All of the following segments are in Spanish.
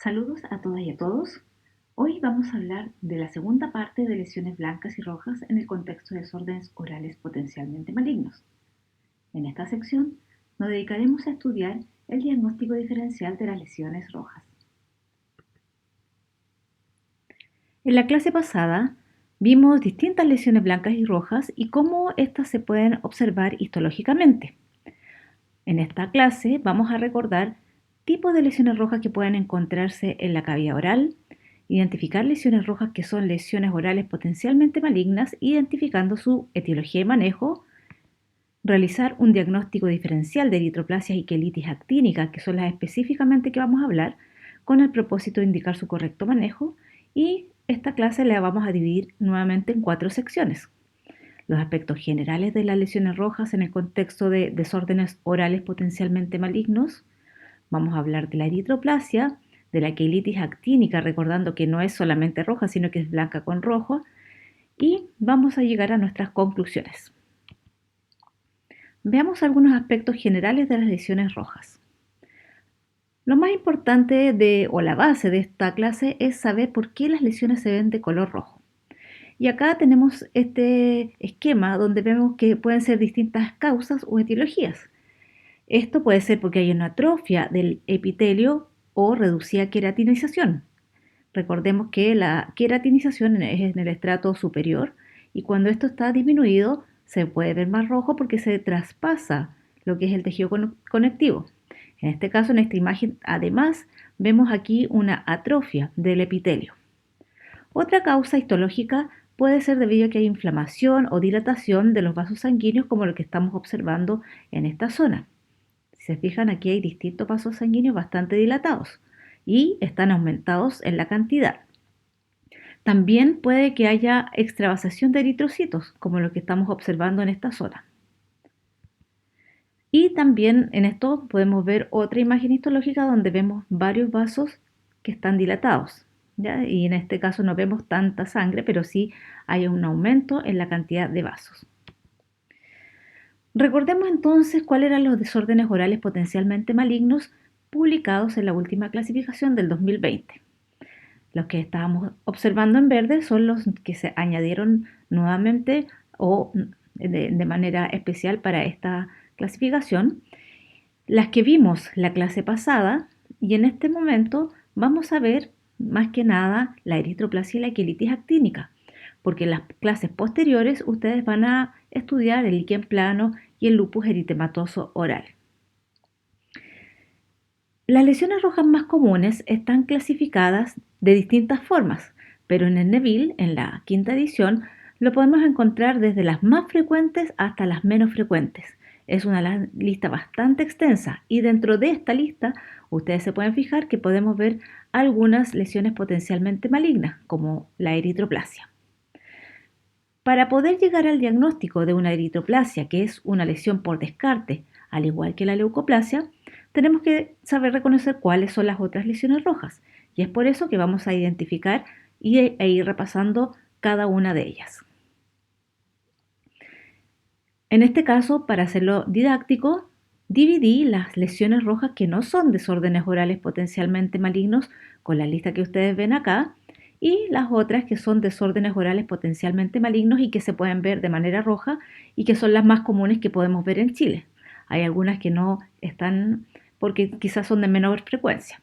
Saludos a todas y a todos. Hoy vamos a hablar de la segunda parte de lesiones blancas y rojas en el contexto de desórdenes orales potencialmente malignos. En esta sección nos dedicaremos a estudiar el diagnóstico diferencial de las lesiones rojas. En la clase pasada vimos distintas lesiones blancas y rojas y cómo estas se pueden observar histológicamente. En esta clase vamos a recordar tipos de lesiones rojas que pueden encontrarse en la cavidad oral, identificar lesiones rojas que son lesiones orales potencialmente malignas, identificando su etiología y manejo, realizar un diagnóstico diferencial de eritroplasias y quelitis actínica, que son las específicamente que vamos a hablar, con el propósito de indicar su correcto manejo, y esta clase la vamos a dividir nuevamente en 4 secciones. Los aspectos generales de las lesiones rojas en el contexto de desórdenes orales potencialmente malignos. Vamos a hablar de la eritroplasia, de la quelitis actínica, recordando que no es solamente roja, sino que es blanca con rojo. Y vamos a llegar a nuestras conclusiones. Veamos algunos aspectos generales de las lesiones rojas. Lo más importante o la base de esta clase es saber por qué las lesiones se ven de color rojo. Y acá tenemos este esquema donde vemos que pueden ser distintas causas o etiologías. Esto puede ser porque hay una atrofia del epitelio o reducida queratinización. Recordemos que la queratinización es en el estrato superior y cuando esto está disminuido se puede ver más rojo porque se traspasa lo que es el tejido conectivo. En este caso, en esta imagen, además, vemos aquí una atrofia del epitelio. Otra causa histológica puede ser debido a que hay inflamación o dilatación de los vasos sanguíneos como lo que estamos observando en esta zona. Si se fijan, aquí hay distintos vasos sanguíneos bastante dilatados y están aumentados en la cantidad. También puede que haya extravasación de eritrocitos, como lo que estamos observando en esta zona. Y también en esto podemos ver otra imagen histológica donde vemos varios vasos que están dilatados, ¿ya? Y en este caso no vemos tanta sangre, pero sí hay un aumento en la cantidad de vasos. Recordemos entonces cuáles eran los desórdenes orales potencialmente malignos publicados en la última clasificación del 2020. Los que estábamos observando en verde son los que se añadieron nuevamente o de manera especial para esta clasificación. Las que vimos la clase pasada, y en este momento vamos a ver más que nada la eritroplasia y la quelitis actínica, porque en las clases posteriores ustedes van a estudiar el líquen plano y el lupus eritematoso oral. Las lesiones rojas más comunes están clasificadas de distintas formas, pero en el Neville, en la quinta edición, lo podemos encontrar desde las más frecuentes hasta las menos frecuentes. Es una lista bastante extensa y dentro de esta lista ustedes se pueden fijar que podemos ver algunas lesiones potencialmente malignas, como la eritroplasia. Para poder llegar al diagnóstico de una eritroplasia, que es una lesión por descarte, al igual que la leucoplasia, tenemos que saber reconocer cuáles son las otras lesiones rojas. Y es por eso que vamos a identificar e ir repasando cada una de ellas. En este caso, para hacerlo didáctico, dividí las lesiones rojas que no son desórdenes orales potencialmente malignos con la lista que ustedes ven acá y las otras que son desórdenes orales potencialmente malignos y que se pueden ver de manera roja y que son las más comunes que podemos ver en Chile. Hay algunas que no están porque quizás son de menor frecuencia.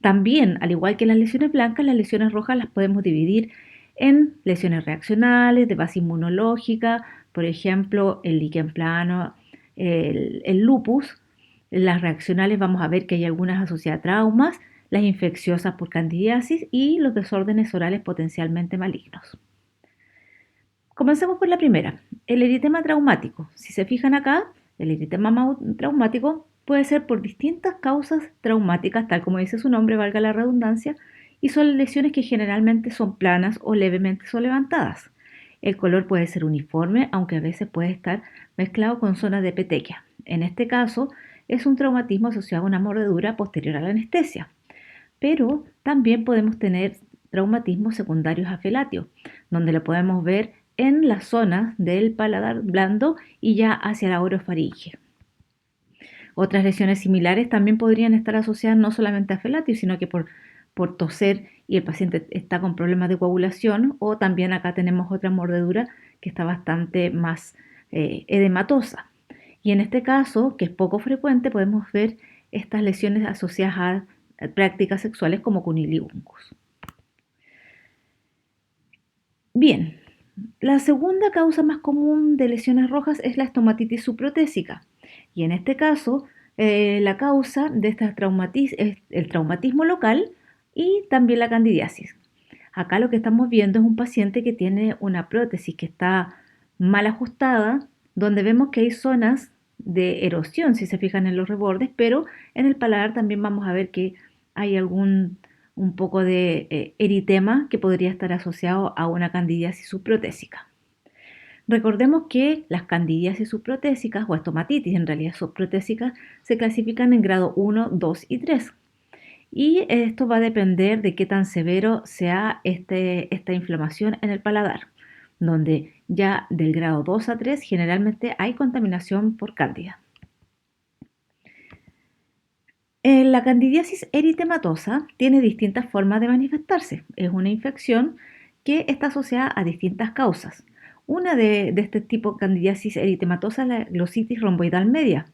También, al igual que las lesiones blancas, las lesiones rojas las podemos dividir en lesiones reaccionales, de base inmunológica, por ejemplo, el líquen plano, el lupus. Las reaccionales vamos a ver que hay algunas asociadas a traumas, las infecciosas por candidiasis y los desórdenes orales potencialmente malignos. Comencemos por la primera, el eritema traumático. Si se fijan acá, el eritema traumático puede ser por distintas causas traumáticas, tal como dice su nombre, valga la redundancia, y son lesiones que generalmente son planas o levemente son levantadas. El color puede ser uniforme, aunque a veces puede estar mezclado con zonas de petequia. En este caso, es un traumatismo asociado a una mordedura posterior a la anestesia. Pero también podemos tener traumatismos secundarios a felatio, donde lo podemos ver en las zonas del paladar blando y ya hacia la orofaringe. Otras lesiones similares también podrían estar asociadas no solamente a felatio, sino que por toser y el paciente está con problemas de coagulación, o también acá tenemos otra mordedura que está bastante más edematosa. Y en este caso, que es poco frecuente, podemos ver estas lesiones asociadas a prácticas sexuales como cunnilingus. Bien, la segunda causa más común de lesiones rojas es la estomatitis subprotésica. Y en este caso, la causa de esta es el traumatismo local y también la candidiasis. Acá lo que estamos viendo es un paciente que tiene una prótesis que está mal ajustada, donde vemos que hay zonas de erosión, si se fijan en los rebordes, pero en el paladar también vamos a ver que hay un poco de eritema que podría estar asociado a una candidiasis subprotésica. Recordemos que las candidiasis subprotésicas o estomatitis en realidad subprotésicas se clasifican en grado 1, 2 y 3. Y esto va a depender de qué tan severo sea esta inflamación en el paladar, donde ya del grado 2 a 3 generalmente hay contaminación por cándida. La candidiasis eritematosa tiene distintas formas de manifestarse. Es una infección que está asociada a distintas causas. Una de este tipo de candidiasis eritematosa es la glositis romboidal media,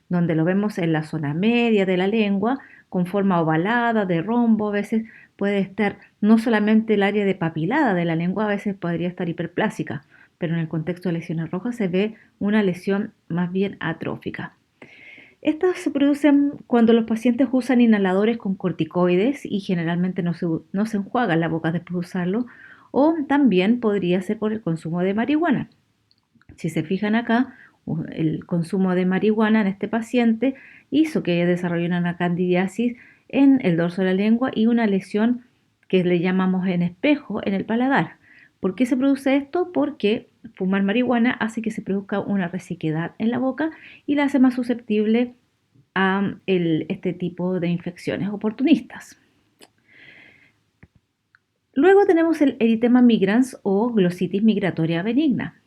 donde lo vemos en la zona media de la lengua, con forma ovalada, de rombo, a veces puede estar no solamente el área de papilada de la lengua, a veces podría estar hiperplásica, pero en el contexto de lesiones rojas se ve una lesión más bien atrófica. Estas se producen cuando los pacientes usan inhaladores con corticoides y generalmente no se enjuagan la boca después de usarlo, o también podría ser por el consumo de marihuana. Si se fijan acá, el consumo de marihuana en este paciente hizo que desarrollara una candidiasis en el dorso de la lengua y una lesión que le llamamos en espejo en el paladar. ¿Por qué se produce esto? Porque fumar marihuana hace que se produzca una resequedad en la boca y la hace más susceptible a este tipo de infecciones oportunistas. Luego tenemos el eritema migrans o glositis migratoria benigna.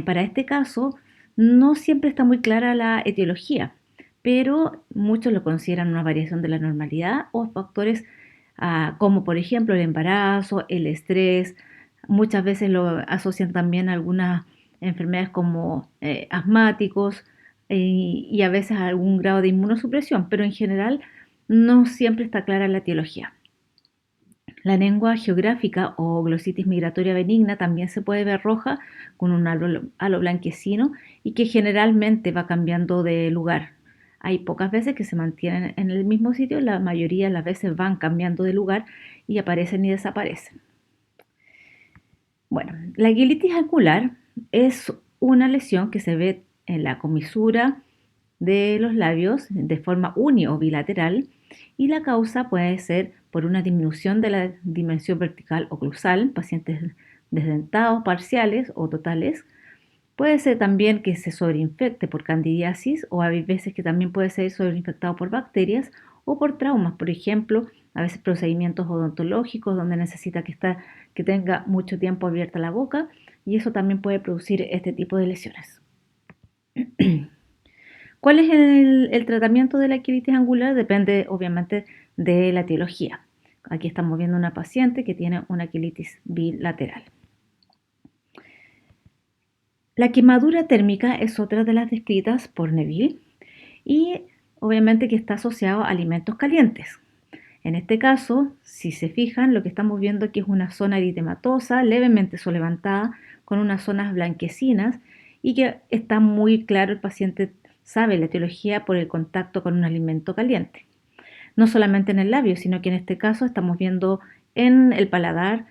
Para este caso, no siempre está muy clara la etiología, pero muchos lo consideran una variación de la normalidad o factores como por ejemplo el embarazo, el estrés. Muchas veces lo asocian también a algunas enfermedades como asmáticos y a veces a algún grado de inmunosupresión, pero en general no siempre está clara la etiología. La lengua geográfica o glositis migratoria benigna también se puede ver roja con un halo blanquecino y que generalmente va cambiando de lugar. Hay pocas veces que se mantienen en el mismo sitio, la mayoría de las veces van cambiando de lugar y aparecen y desaparecen. Bueno, la guilitis acular es una lesión que se ve en la comisura de los labios de forma uni o bilateral y la causa puede ser por una disminución de la dimensión vertical oclusal, pacientes desdentados parciales o totales. Puede ser también que se sobreinfecte por candidiasis o hay veces que también puede ser sobreinfectado por bacterias o por traumas, por ejemplo, a veces procedimientos odontológicos donde necesita que tenga mucho tiempo abierta la boca y eso también puede producir este tipo de lesiones. ¿Cuál es el tratamiento de la quiritis angular? Depende obviamente de la etiología. Aquí estamos viendo una paciente que tiene una quilitis bilateral. La quemadura térmica es otra de las descritas por Neville y obviamente que está asociado a alimentos calientes. En este caso, si se fijan, lo que estamos viendo aquí es una zona eritematosa levemente solevantada con unas zonas blanquecinas y que está muy claro, el paciente sabe la etiología por el contacto con un alimento caliente. No solamente en el labio, sino que en este caso estamos viendo en el paladar,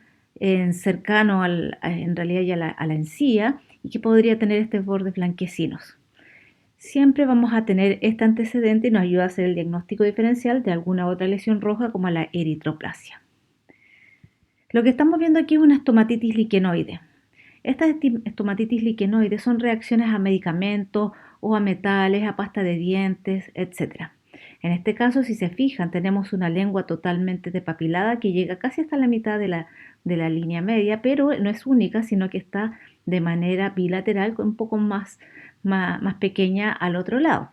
cercano en realidad ya a la encía y que podría tener estos bordes blanquecinos. Siempre vamos a tener este antecedente y nos ayuda a hacer el diagnóstico diferencial de alguna otra lesión roja como la eritroplasia. Lo que estamos viendo aquí es una estomatitis liquenoide. Estas estomatitis liquenoides son reacciones a medicamentos o a metales, a pasta de dientes, etc. En este caso, si se fijan, tenemos una lengua totalmente depapilada que llega casi hasta la mitad de la línea media, pero no es única, sino que está de manera bilateral, un poco más pequeña al otro lado.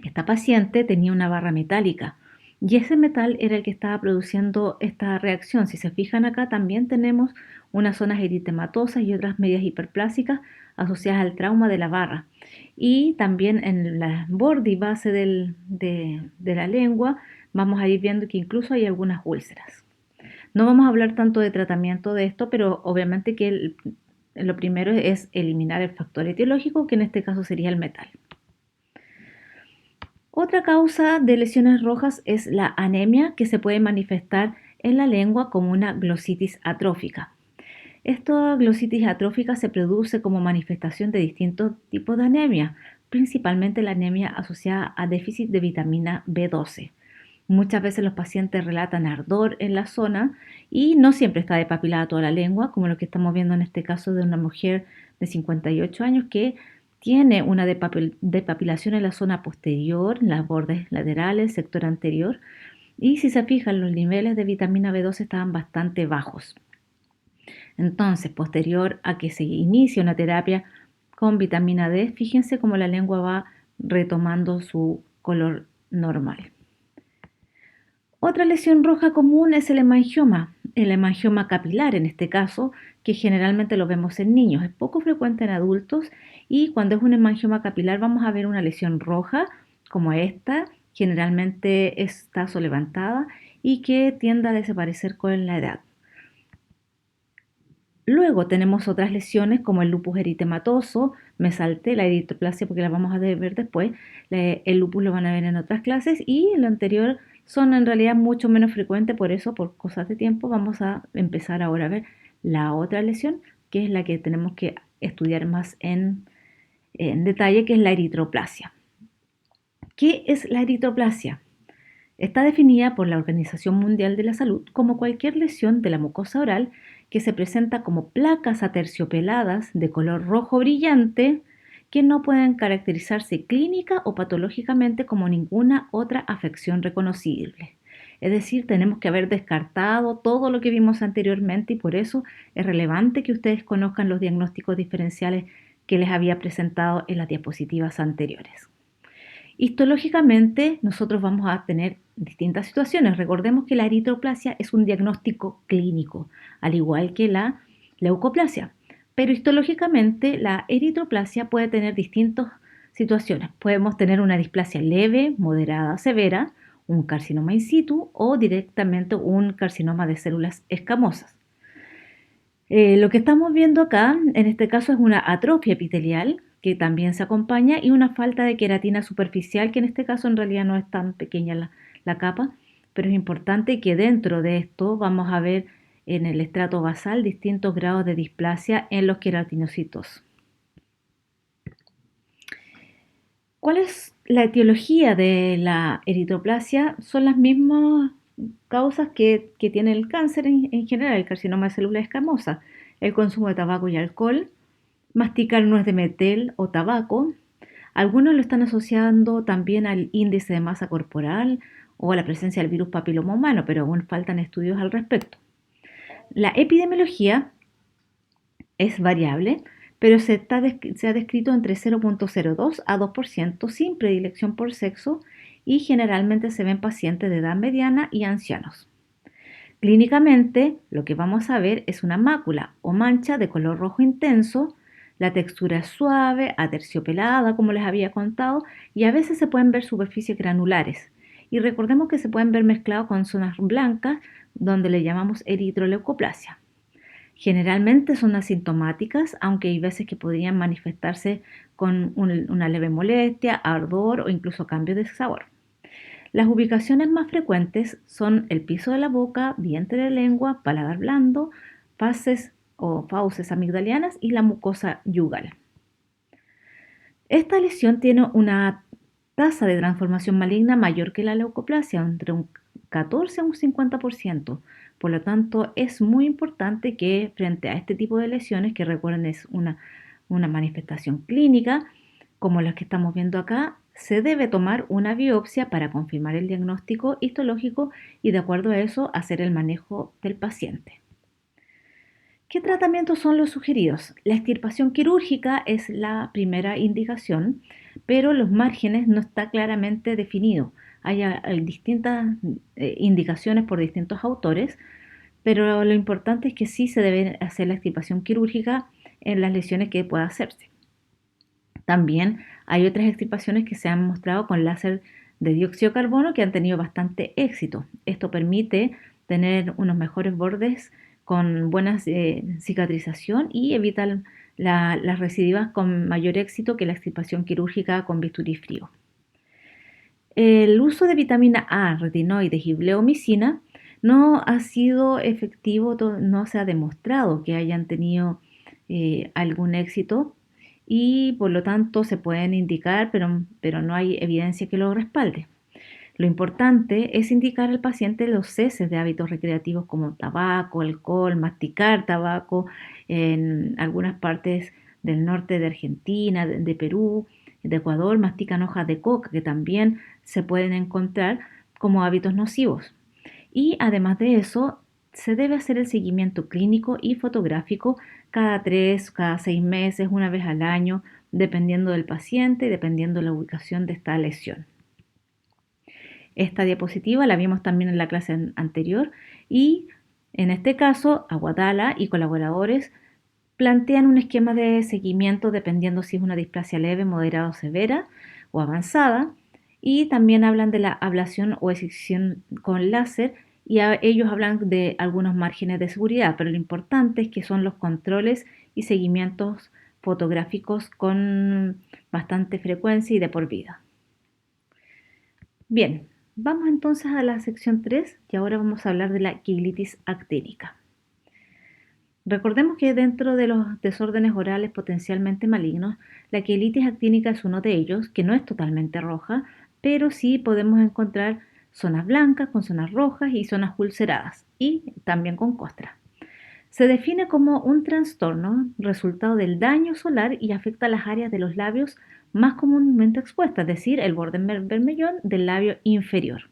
Esta paciente tenía una barra metálica y ese metal era el que estaba produciendo esta reacción. Si se fijan acá, también tenemos unas zonas eritematosas y otras medias hiperplásicas asociadas al trauma de la barra. Y también en la borde y base de la lengua vamos a ir viendo que incluso hay algunas úlceras. No vamos a hablar tanto de tratamiento de esto, pero obviamente que lo primero es eliminar el factor etiológico, que en este caso sería el metal. Otra causa de lesiones rojas es la anemia, que se puede manifestar en la lengua como una glositis atrófica. Esta glositis atrófica se produce como manifestación de distintos tipos de anemia, principalmente la anemia asociada a déficit de vitamina B12. Muchas veces los pacientes relatan ardor en la zona y no siempre está depapilada toda la lengua, como lo que estamos viendo en este caso de una mujer de 58 años que tiene una depapilación en la zona posterior, en los bordes laterales, sector anterior, y si se fijan los niveles de vitamina B12 estaban bastante bajos. Entonces, posterior a que se inicie una terapia con vitamina D, fíjense cómo la lengua va retomando su color normal. Otra lesión roja común es el hemangioma capilar en este caso, que generalmente lo vemos en niños, es poco frecuente en adultos y cuando es un hemangioma capilar vamos a ver una lesión roja como esta, generalmente está levantada y que tiende a desaparecer con la edad. Luego tenemos otras lesiones como el lupus eritematoso, me salté la eritroplasia porque la vamos a ver después, el lupus lo van a ver en otras clases y lo anterior son en realidad mucho menos frecuentes, por eso por cosas de tiempo vamos a empezar ahora a ver la otra lesión que es la que tenemos que estudiar más en detalle, que es la eritroplasia. ¿Qué es la eritroplasia? Está definida por la Organización Mundial de la Salud como cualquier lesión de la mucosa oral que se presenta como placas aterciopeladas de color rojo brillante que no pueden caracterizarse clínica o patológicamente como ninguna otra afección reconocible. Es decir, tenemos que haber descartado todo lo que vimos anteriormente y por eso es relevante que ustedes conozcan los diagnósticos diferenciales que les había presentado en las diapositivas anteriores. Histológicamente, nosotros vamos a tener distintas situaciones. Recordemos que la eritroplasia es un diagnóstico clínico, al igual que la leucoplasia. Pero histológicamente, la eritroplasia puede tener distintas situaciones. Podemos tener una displasia leve, moderada, severa, un carcinoma in situ o directamente un carcinoma de células escamosas. Lo que estamos viendo acá, en este caso, es una atrofia epitelial que también se acompaña y una falta de queratina superficial, que en este caso en realidad no es tan pequeña la capa, pero es importante que dentro de esto vamos a ver en el estrato basal distintos grados de displasia en los queratinocitos. ¿Cuál es la etiología de la eritroplasia? Son las mismas causas que tiene el cáncer en general, el carcinoma de células escamosas, el consumo de tabaco y alcohol, masticar nuez de metel o tabaco. Algunos lo están asociando también al índice de masa corporal o a la presencia del virus papiloma humano, pero aún faltan estudios al respecto. La epidemiología es variable, pero se ha descrito entre 0.02 a 2% sin predilección por sexo y generalmente se ven pacientes de edad mediana y ancianos. Clínicamente, lo que vamos a ver es una mácula o mancha de color rojo intenso, la textura es suave, aterciopelada, como les había contado, y a veces se pueden ver superficies granulares. Y recordemos que se pueden ver mezclados con zonas blancas, donde le llamamos eritroleucoplasia. Generalmente son asintomáticas, aunque hay veces que podrían manifestarse con una leve molestia, ardor o incluso cambio de sabor. Las ubicaciones más frecuentes son el piso de la boca, vientre de lengua, paladar blando, faces o fauces amigdalianas y la mucosa yugal. Esta lesión tiene una tasa de transformación maligna mayor que la leucoplasia, entre un 14 a un 50%. Por lo tanto, es muy importante que frente a este tipo de lesiones, que recuerden es una manifestación clínica, como las que estamos viendo acá, se debe tomar una biopsia para confirmar el diagnóstico histológico y de acuerdo a eso hacer el manejo del paciente. ¿Qué tratamientos son los sugeridos? La extirpación quirúrgica es la primera indicación, pero los márgenes no está claramente definido. Hay distintas indicaciones por distintos autores, pero lo importante es que sí se debe hacer la extirpación quirúrgica en las lesiones que pueda hacerse. También hay otras extirpaciones que se han mostrado con láser de dióxido de carbono que han tenido bastante éxito. Esto permite tener unos mejores bordes con buena cicatrización y evitar las recidivas con mayor éxito que la extirpación quirúrgica con bisturí frío. El uso de vitamina A, retinoides y bleomicina no ha sido efectivo, no se ha demostrado que hayan tenido algún éxito y por lo tanto se pueden indicar, pero no hay evidencia que lo respalde. Lo importante es indicar al paciente los ceses de hábitos recreativos como tabaco, alcohol, masticar tabaco en algunas partes del norte de Argentina, de Perú, de Ecuador, mastican hojas de coca que también se pueden encontrar como hábitos nocivos. Y además de eso, se debe hacer el seguimiento clínico y fotográfico cada 3, cada 6 meses, una vez al año, dependiendo del paciente y dependiendo de la ubicación de esta lesión. Esta diapositiva la vimos también en la clase anterior y en este caso Aguadala y colaboradores plantean un esquema de seguimiento dependiendo si es una displasia leve, moderada o severa o avanzada y también hablan de la ablación o excisión con láser y ellos hablan de algunos márgenes de seguridad, pero lo importante es que son los controles y seguimientos fotográficos con bastante frecuencia y de por vida. Bien, vamos entonces a la sección 3 y ahora vamos a hablar de la quilitis actínica. Recordemos que dentro de los desórdenes orales potencialmente malignos, la quilitis actínica es uno de ellos, que no es totalmente roja, pero sí podemos encontrar zonas blancas con zonas rojas y zonas ulceradas y también con costras. Se define como un trastorno resultado del daño solar y afecta las áreas de los labios más comúnmente expuestas, es decir, el borde bermellón del labio inferior.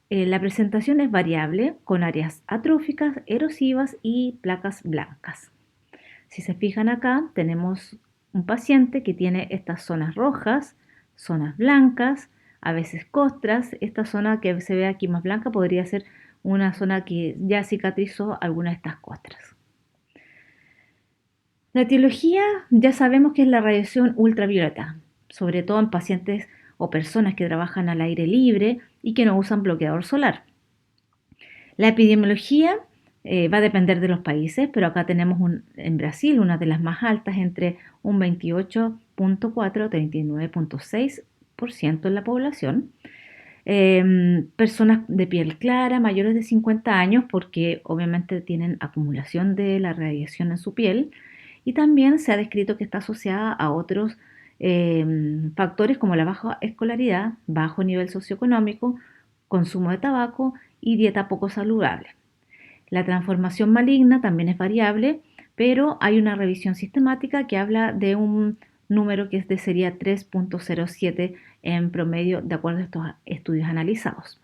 La presentación es variable con áreas atróficas, erosivas y placas blancas. Si se fijan acá, tenemos un paciente que tiene estas zonas rojas, zonas blancas, a veces costras. Esta zona que se ve aquí más blanca podría ser una zona que ya cicatrizó alguna de estas costras. La etiología ya sabemos que es la radiación ultravioleta, sobre todo en pacientes o personas que trabajan al aire libre y que no usan bloqueador solar. La epidemiología va a depender de los países, pero acá tenemos en Brasil una de las más altas, entre un 28.4 a 39.6% en la población. Personas de piel clara, mayores de 50 años, porque obviamente tienen acumulación de la radiación en su piel, y también se ha descrito que está asociada a otros factores como la baja escolaridad, bajo nivel socioeconómico, consumo de tabaco y dieta poco saludable. La transformación maligna también es variable, pero hay una revisión sistemática que habla de un número que sería 3.07 en promedio de acuerdo a estos estudios analizados.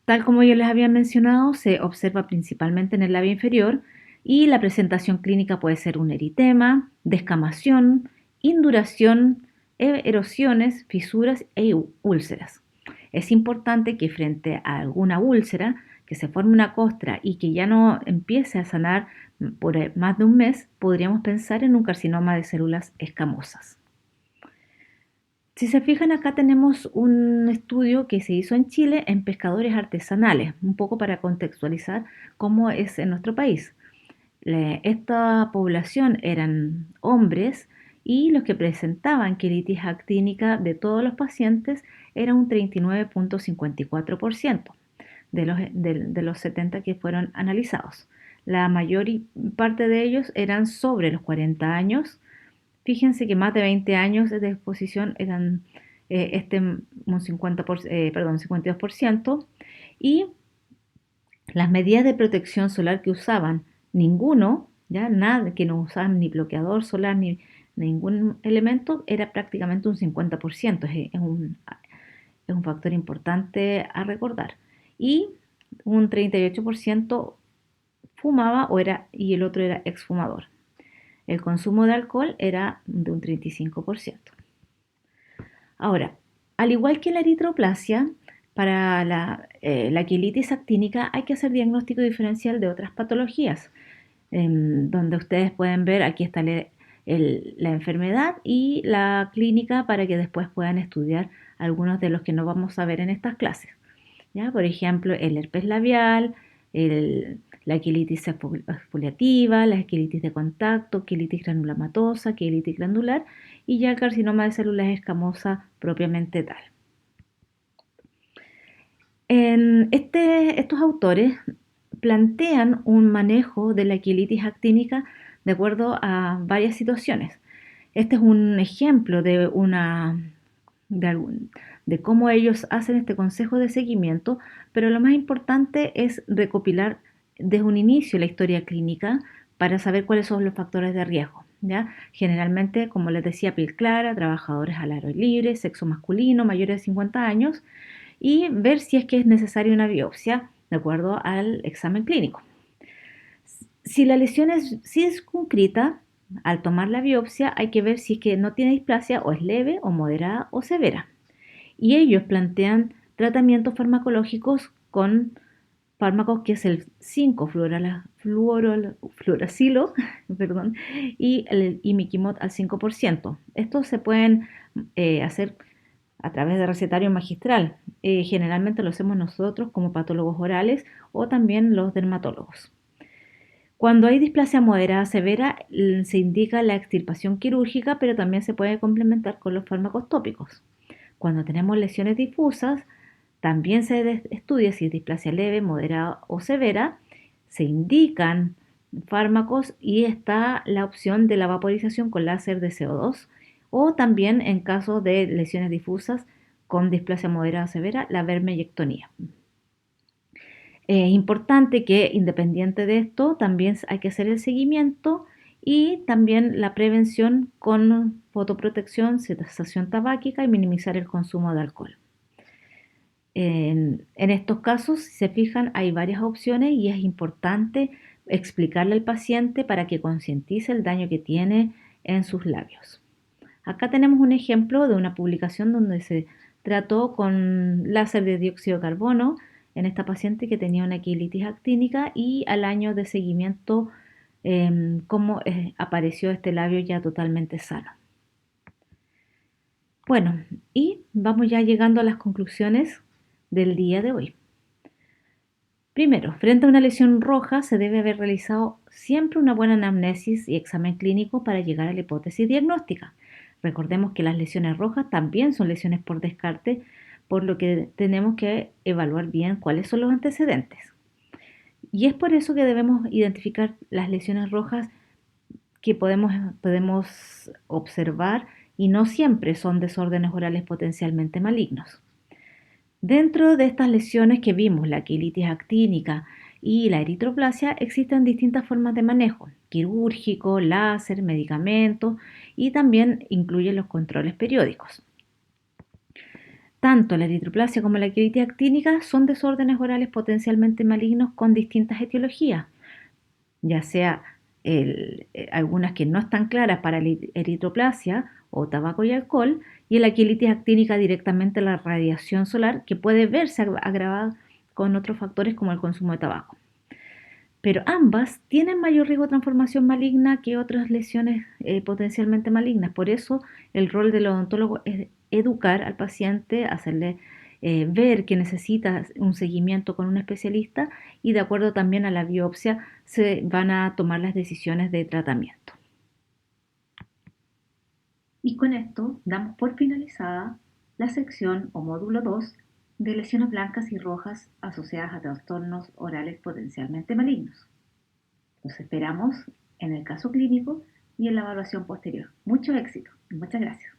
Tal como yo les había mencionado, se observa principalmente en el labio inferior y la presentación clínica puede ser un eritema, descamación, induración, erosiones, fisuras e úlceras. Es importante que frente a alguna úlcera que se forme una costra y que ya no empiece a sanar por más de un mes, podríamos pensar en un carcinoma de células escamosas. Si se fijan, acá tenemos un estudio que se hizo en Chile en pescadores artesanales, un poco para contextualizar cómo es en nuestro país. Esta población eran hombres y los que presentaban quilitis actínica de todos los pacientes era un 39.54% de los 70 que fueron analizados. La mayor parte de ellos eran sobre los 40 años. Fíjense que más de 20 años de exposición eran un 52%, y las medidas de protección solar que usaban, ninguno, ya nada, que no usaban ni bloqueador solar ni ningún elemento, era prácticamente un 50%, es un factor importante a recordar. Y un 38% fumaba y el otro era exfumador. El consumo de alcohol era de un 35%. Ahora, al igual que la eritroplasia, para la quilitis actínica hay que hacer diagnóstico diferencial de otras patologías, donde ustedes pueden ver, aquí está la enfermedad y la clínica para que después puedan estudiar algunos de los que no vamos a ver en estas clases. ¿Ya? Por ejemplo, el herpes labial, la quilitis exfoliativa, la quilitis de contacto, quilitis granulomatosa, quilitis glandular y ya el carcinoma de células escamosas propiamente tal. Estos autores plantean un manejo de la quilitis actínica de acuerdo a varias situaciones. Este es un ejemplo de cómo ellos hacen este consejo de seguimiento, pero lo más importante es recopilar desde un inicio la historia clínica para saber cuáles son los factores de riesgo. ¿Ya? Generalmente, como les decía, piel clara, trabajadores al aire libre, sexo masculino, mayores de 50 años, y ver si es que es necesaria una biopsia de acuerdo al examen clínico. Si la lesión es circunscrita, al tomar la biopsia hay que ver si es que no tiene displasia o es leve o moderada o severa. Y ellos plantean tratamientos farmacológicos con fármacos que es el 5-fluoracilo perdón, y el imiquimod al 5%. Estos se pueden hacer a través de recetario magistral. Generalmente lo hacemos nosotros como patólogos orales o también los dermatólogos. Cuando hay displasia moderada severa, se indica la extirpación quirúrgica, pero también se puede complementar con los fármacos tópicos. Cuando tenemos lesiones difusas, también se estudia si es displasia leve, moderada o severa, se indican fármacos y está la opción de la vaporización con láser de CO2 o también en caso de lesiones difusas con displasia moderada o severa, la vermeyectomía. Es importante que independiente de esto también hay que hacer el seguimiento y también la prevención con fotoprotección, cesación tabáquica y minimizar el consumo de alcohol. En estos casos, si se fijan, hay varias opciones y es importante explicarle al paciente para que concientice el daño que tiene en sus labios. Acá tenemos un ejemplo de una publicación donde se trató con láser de dióxido de carbono en esta paciente que tenía una quilitis actínica y al año de seguimiento cómo apareció este labio ya totalmente sano. Bueno, y vamos ya llegando a las conclusiones del día de hoy. Primero, frente a una lesión roja se debe haber realizado siempre una buena anamnesis y examen clínico para llegar a la hipótesis diagnóstica. Recordemos que las lesiones rojas también son lesiones por descarte, por lo que tenemos que evaluar bien cuáles son los antecedentes. Y es por eso que debemos identificar las lesiones rojas que podemos observar y no siempre son desórdenes orales potencialmente malignos. Dentro de estas lesiones que vimos, la quilitis actínica y la eritroplasia, existen distintas formas de manejo, quirúrgico, láser, medicamentos y también incluyen los controles periódicos. Tanto la eritroplasia como la quilitis actínica son desórdenes orales potencialmente malignos con distintas etiologías, ya sea algunas que no están claras para la eritroplasia o tabaco y alcohol, y en la quilitis actínica directamente la radiación solar que puede verse agravada con otros factores como el consumo de tabaco. Pero ambas tienen mayor riesgo de transformación maligna que otras lesiones potencialmente malignas. Por eso el rol del odontólogo es educar al paciente, hacerle ver que necesita un seguimiento con un especialista y de acuerdo también a la biopsia se van a tomar las decisiones de tratamiento. Y con esto damos por finalizada la sección o módulo 2 de lesiones blancas y rojas asociadas a trastornos orales potencialmente malignos. Los esperamos en el caso clínico y en la evaluación posterior. Mucho éxito y muchas gracias.